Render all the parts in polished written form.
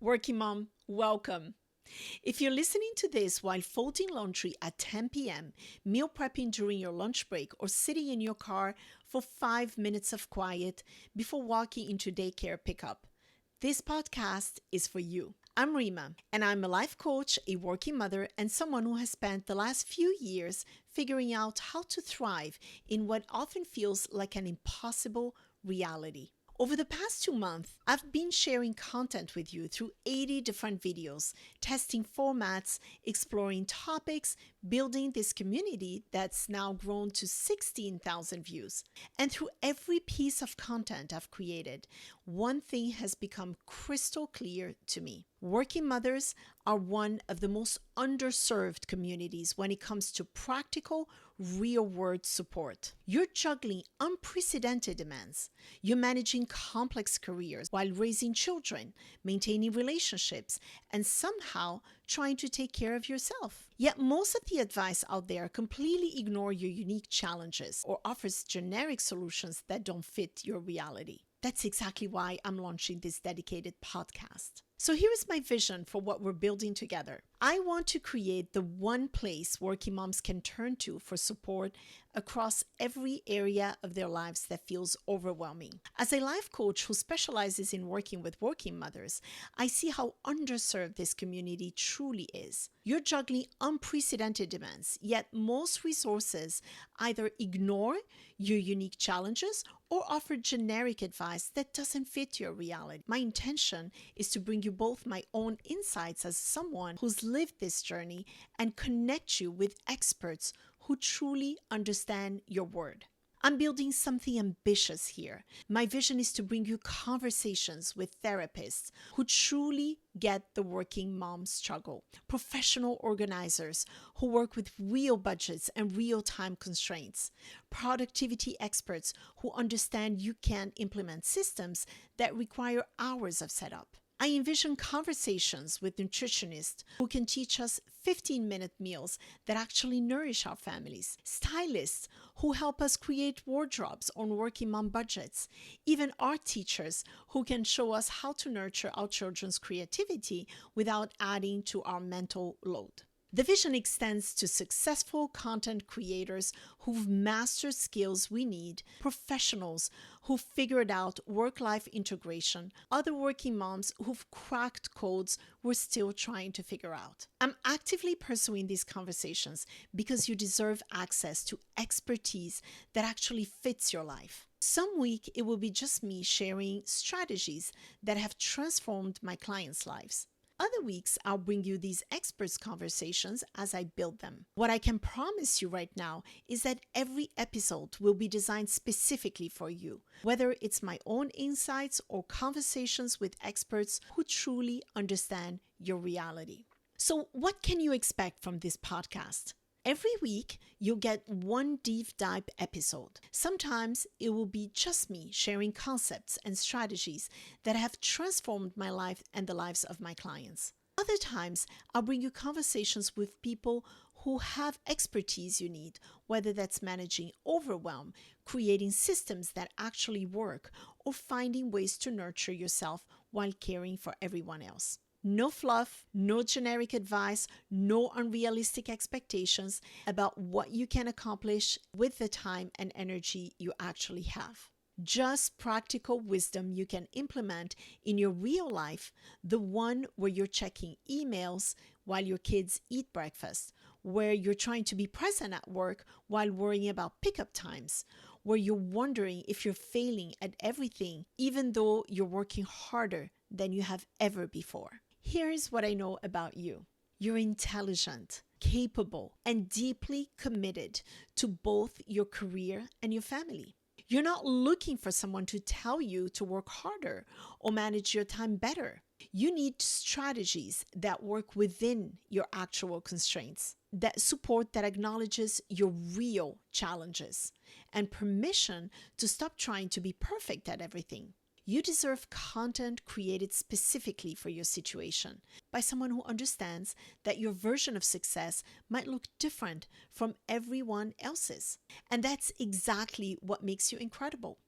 Working mom, welcome. If you're listening to this while folding laundry at 10 p.m., meal prepping during your lunch break, or sitting in your car for 5 minutes of quiet before walking into daycare pickup, this podcast is for you. I'm Rima, and I'm a life coach, a working mother, and someone who has spent the last few years figuring out how to thrive in what often feels like an impossible reality. Over the past 2 months, I've been sharing content with you through 80 different videos, testing formats, exploring topics, building this community that's now grown to 16,000 views. And through every piece of content I've created, one thing has become crystal clear to me. Working mothers are one of the most underserved communities when it comes to practical, real-world support. You're juggling unprecedented demands. You're managing complex careers while raising children, maintaining relationships, and somehow trying to take care of yourself. Yet most of the advice out there completely ignore your unique challenges or offers generic solutions that don't fit your reality. That's exactly why I'm launching this dedicated podcast. So here is my vision for what we're building together. I want to create the one place working moms can turn to for support across every area of their lives that feels overwhelming. As a life coach who specializes in working with working mothers, I see how underserved this community truly is. You're juggling unprecedented demands, yet most resources either ignore your unique challenges or offer generic advice that doesn't fit your reality. My intention is to bring you both my own insights as someone who's lived this journey and connect you with experts who truly understand your word. I'm building something ambitious here. My vision is to bring you conversations with therapists who truly get the working mom struggle, professional organizers who work with real budgets and real time constraints, productivity experts who understand you can't implement systems that require hours of setup. I envision conversations with nutritionists who can teach us 15-minute meals that actually nourish our families, stylists who help us create wardrobes on working mom budgets, even art teachers who can show us how to nurture our children's creativity without adding to our mental load. The vision extends to successful content creators who've mastered skills we need, professionals who've figured out work-life integration, other working moms who've cracked codes we're still trying to figure out. I'm actively pursuing these conversations because you deserve access to expertise that actually fits your life. Some week, it will be just me sharing strategies that have transformed my clients' lives. Other weeks, I'll bring you these experts' conversations as I build them. What I can promise you right now is that every episode will be designed specifically for you, whether it's my own insights or conversations with experts who truly understand your reality. So, what can you expect from this podcast? Every week, you'll get one deep dive episode. Sometimes it will be just me sharing concepts and strategies that have transformed my life and the lives of my clients. Other times, I'll bring you conversations with people who have expertise you need, whether that's managing overwhelm, creating systems that actually work, or finding ways to nurture yourself while caring for everyone else. No fluff, no generic advice, no unrealistic expectations about what you can accomplish with the time and energy you actually have. Just practical wisdom you can implement in your real life, the one where you're checking emails while your kids eat breakfast, where you're trying to be present at work while worrying about pickup times, where you're wondering if you're failing at everything even though you're working harder than you have ever before. Here's what I know about you. You're intelligent, capable, and deeply committed to both your career and your family. You're not looking for someone to tell you to work harder or manage your time better. You need strategies that work within your actual constraints, that acknowledges your real challenges, and permission to stop trying to be perfect at everything. You deserve content created specifically for your situation by someone who understands that your version of success might look different from everyone else's. And that's exactly what makes you incredible.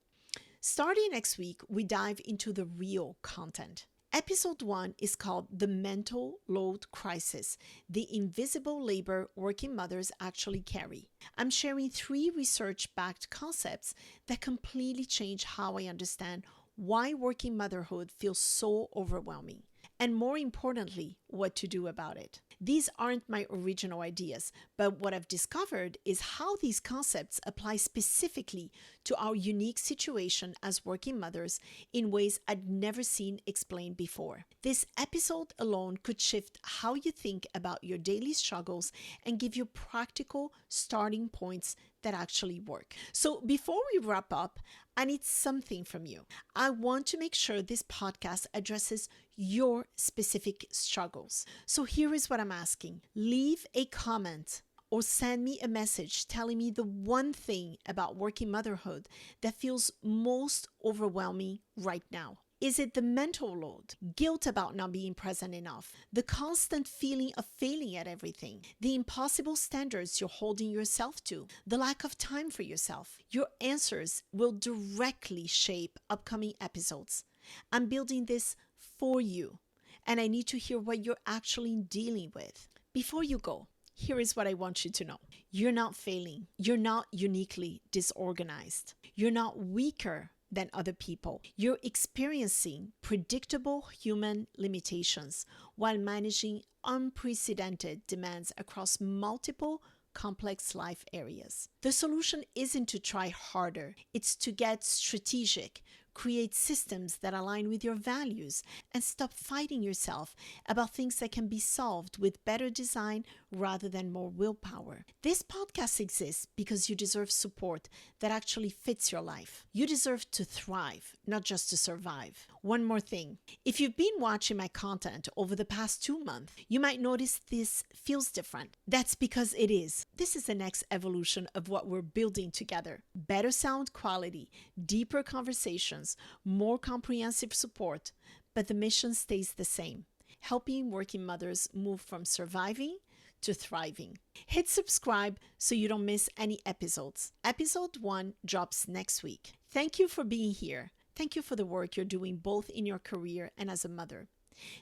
Starting next week, we dive into the real content. Episode 1 is called The Mental Load Crisis, the invisible labor working mothers actually carry. I'm sharing 3 research-backed concepts that completely change how I understand why working motherhood feels so overwhelming, and more importantly, what to do about it. These aren't my original ideas, but what I've discovered is how these concepts apply specifically to our unique situation as working mothers in ways I'd never seen explained before. This episode alone could shift how you think about your daily struggles and give you practical starting points that actually work. So before we wrap up, I need something from you. I want to make sure this podcast addresses your specific struggles. So here is what I'm asking. Leave a comment or send me a message telling me the one thing about working motherhood that feels most overwhelming right now. Is it the mental load, guilt about not being present enough, the constant feeling of failing at everything, the impossible standards you're holding yourself to, the lack of time for yourself? Your answers will directly shape upcoming episodes. I'm building this for you, and I need to hear what you're actually dealing with. Before you go, here is what I want you to know. You're not failing. You're not uniquely disorganized. You're not weaker than other people. You're experiencing predictable human limitations while managing unprecedented demands across multiple complex life areas. The solution isn't to try harder, it's to get strategic, create systems that align with your values, and stop fighting yourself about things that can be solved with better design rather than more willpower. This podcast exists because you deserve support that actually fits your life. You deserve to thrive, not just to survive. One more thing. If you've been watching my content over the past 2 months, you might notice this feels different. That's because it is. This is the next evolution of what we're building together. Better sound quality, deeper conversations, more comprehensive support, but the mission stays the same, helping working mothers move from surviving to thriving. Hit subscribe so you don't miss any episodes. Episode 1 drops next week. Thank you for being here. Thank you for the work you're doing both in your career and as a mother.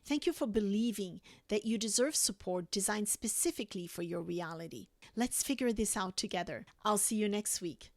Thank you for believing that you deserve support designed specifically for your reality. Let's figure this out together. I'll see you next week.